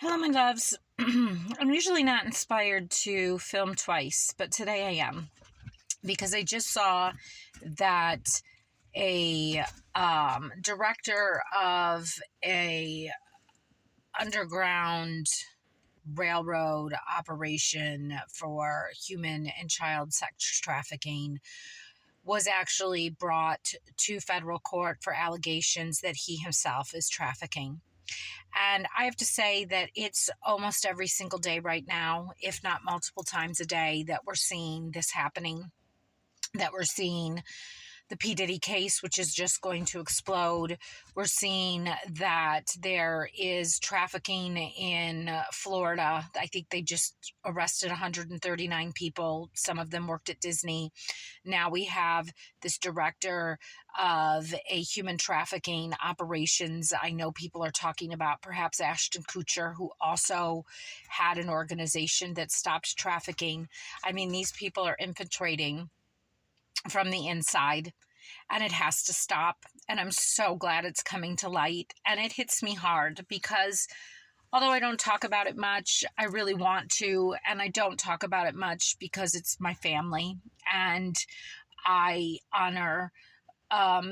Hello, my loves. I'm usually not inspired to film twice, but today I am because I just saw that a director of a underground railroad operation for human and child sex trafficking was actually brought to federal court for allegations that he himself is trafficking. And I have to say that it's almost every single day right now, if not multiple times a day, that we're seeing this happening, that we're seeing the P. Diddy case, which is just going to explode. We're seeing that there is trafficking in Florida. I think they just arrested 139 people. Some of them worked at Disney. Now we have this director of a human trafficking operations. I know people are talking about perhaps Ashton Kutcher, who also had an organization that stopped trafficking. I mean, these people are infiltrating from the inside, and it has to stop. And I'm so glad it's coming to light. And it hits me hard because although I don't talk about it much, I really want to. And I don't talk about it much because it's my family. And I honor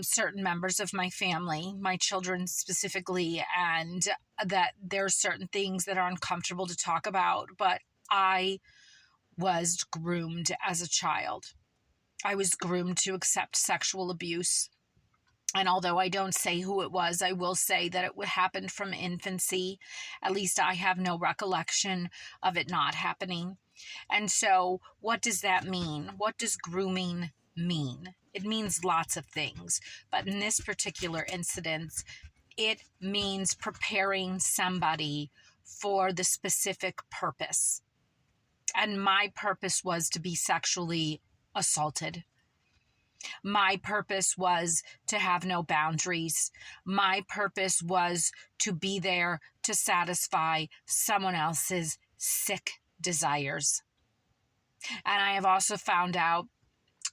certain members of my family, my children specifically, and that there are certain things that are uncomfortable to talk about. But I was groomed as a child. I was groomed to accept sexual abuse. And although I don't say who it was, I will say that it happened from infancy. At least I have no recollection of it not happening. And so, what does that mean? What does grooming mean? It means lots of things. But in this particular incident, it means preparing somebody for the specific purpose. And my purpose was to be sexually assaulted. My purpose was to have no boundaries. My purpose was to be there to satisfy someone else's sick desires. And I have also found out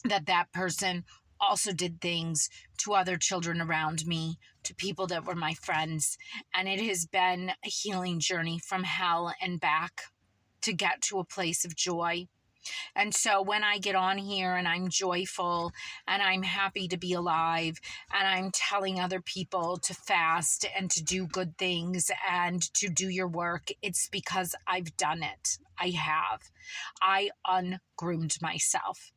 that that person also did things to other children around me, to people that were my friends. And it has been a healing journey from hell and back to get to a place of joy. And so when I get on here and I'm joyful and I'm happy to be alive and I'm telling other people to fast and to do good things and to do your work, it's because I've done it. I have. I ungroomed myself.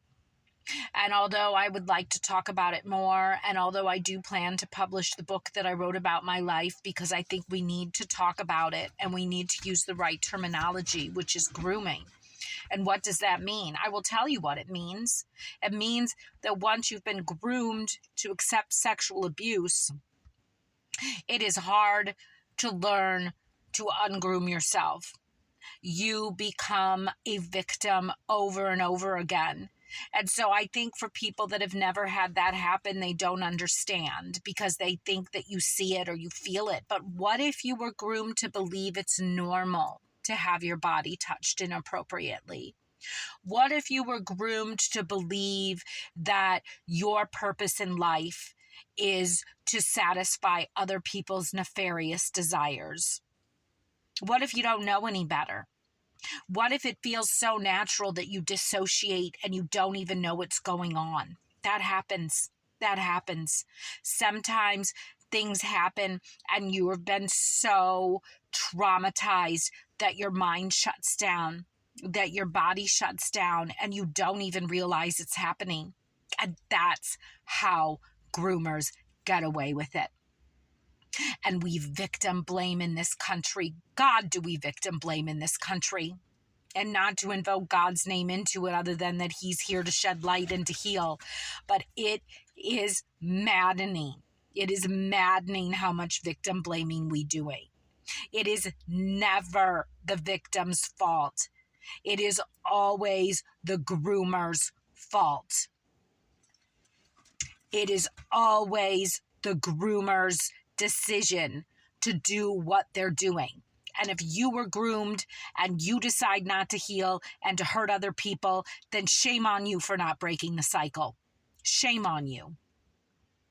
And although I would like to talk about it more, and although I do plan to publish the book that I wrote about my life, because I think we need to talk about it and we need to use the right terminology, which is grooming. And what does that mean? I will tell you what it means. It means that once you've been groomed to accept sexual abuse, it is hard to learn to ungroom yourself. You become a victim over and over again. And so I think for people that have never had that happen, they don't understand because they think that you see it or you feel it. But what if you were groomed to believe it's normal to have your body touched inappropriately? What if you were groomed to believe that your purpose in life is to satisfy other people's nefarious desires? What if you don't know any better? What if it feels so natural that you dissociate and you don't even know what's going on? That happens. That happens. Sometimes things happen and you have been so traumatized that your mind shuts down, that your body shuts down, and you don't even realize it's happening. And that's how groomers get away with it. And we victim blame in this country. God, do we victim blame in this country? And not to invoke God's name into it other than that he's here to shed light and to heal. But it is maddening. It is maddening how much victim blaming we doing. It is never the victim's fault. It is always the groomer's fault. It is always the groomer's decision to do what they're doing. And if you were groomed and you decide not to heal and to hurt other people, then shame on you for not breaking the cycle. Shame on you.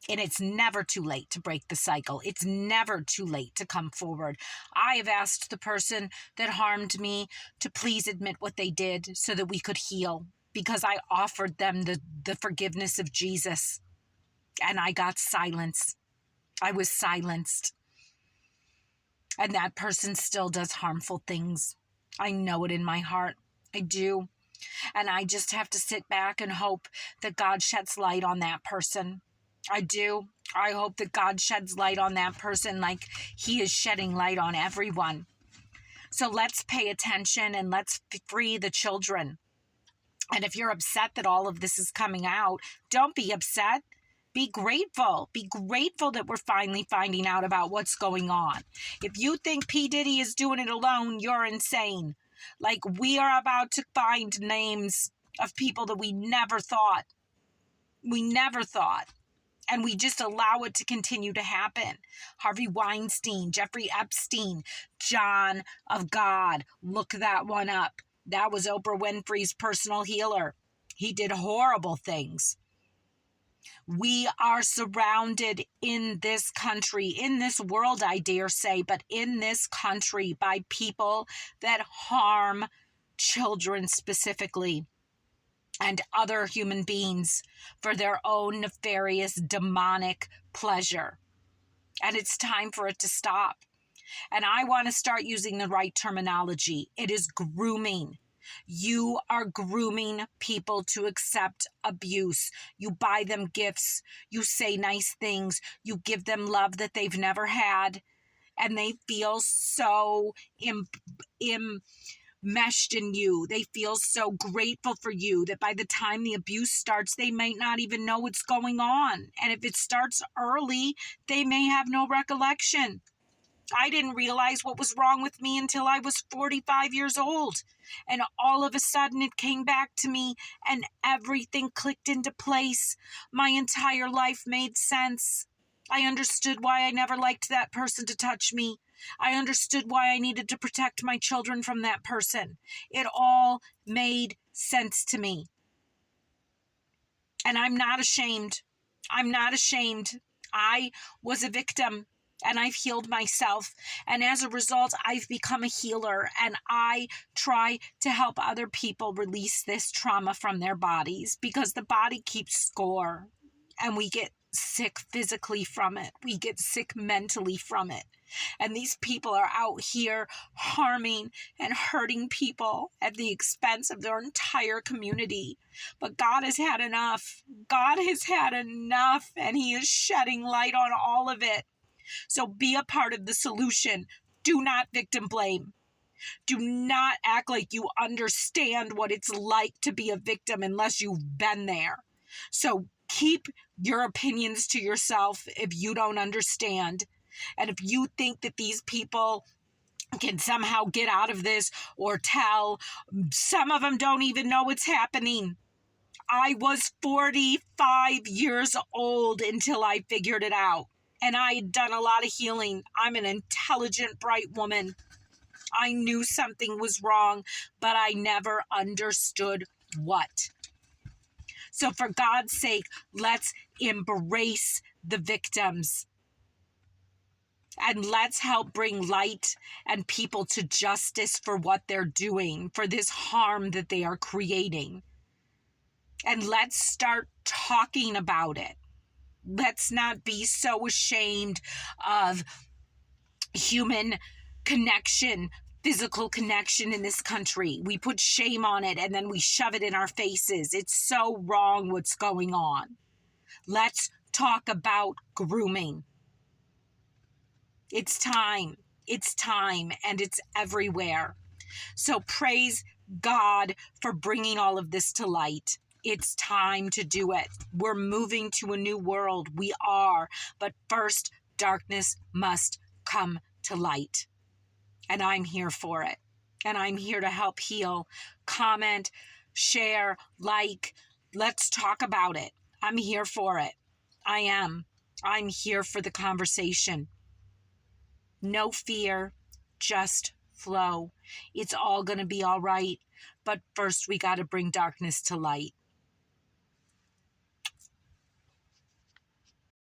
And it's never too late to break the cycle. It's never too late to come forward. I have asked the person that harmed me to please admit what they did so that we could heal, because I offered them the forgiveness of Jesus, and I got silence. I was silenced. And that person still does harmful things. I know it in my heart. I do. And I just have to sit back and hope that God sheds light on that person. I do. I hope that God sheds light on that person like he is shedding light on everyone. So let's pay attention and let's free the children. And if you're upset that all of this is coming out, don't be upset. Be grateful. Be grateful that we're finally finding out about what's going on. If you think P. Diddy is doing it alone, you're insane. Like, we are about to find names of people that we never thought. And we just allow it to continue to happen. Harvey Weinstein, Jeffrey Epstein, John of God. Look that one up. That was Oprah Winfrey's personal healer. He did horrible things. We are surrounded in this country, in this world, I dare say, but in this country by people that harm children specifically and other human beings for their own nefarious, demonic pleasure. And it's time for it to stop. And I want to start using the right terminology. It is grooming. You are grooming people to accept abuse. You buy them gifts. You say nice things. You give them love that they've never had. And they feel so meshed in you. They feel so grateful for you that by the time the abuse starts, they might not even know what's going on. And if it starts early, they may have no recollection. I didn't realize what was wrong with me until I was 45 years old. And all of a sudden it came back to me and everything clicked into place. My entire life made sense. I understood why I never liked that person to touch me. I understood why I needed to protect my children from that person. It all made sense to me. And I'm not ashamed. I'm not ashamed. I was a victim. And I've healed myself. And as a result, I've become a healer. And I try to help other people release this trauma from their bodies, because the body keeps score. And we get sick physically from it. We get sick mentally from it. And these people are out here harming and hurting people at the expense of their entire community. But God has had enough. God has had enough. And he is shedding light on all of it. So be a part of the solution. Do not victim blame. Do not act like you understand what it's like to be a victim unless you've been there. So keep your opinions to yourself if you don't understand. And if you think that these people can somehow get out of this or tell, some of them don't even know what's happening. I was 45 years old until I figured it out. And I had done a lot of healing. I'm an intelligent, bright woman. I knew something was wrong, but I never understood what. So for God's sake, let's embrace the victims. And let's help bring light and people to justice for what they're doing, for this harm that they are creating. And let's start talking about it. Let's not be so ashamed of human connection, physical connection in this country. We put shame on it and then we shove it in our faces. It's so wrong what's going on. Let's talk about grooming. It's time. It's time, and it's everywhere. So praise God for bringing all of this to light. It's time to do it. We're moving to a new world. We are. But first, darkness must come to light. And I'm here for it. And I'm here to help heal. Comment, share, like. Let's talk about it. I'm here for it. I am. I'm here for the conversation. No fear, just flow. It's all going to be all right. But first, we got to bring darkness to light.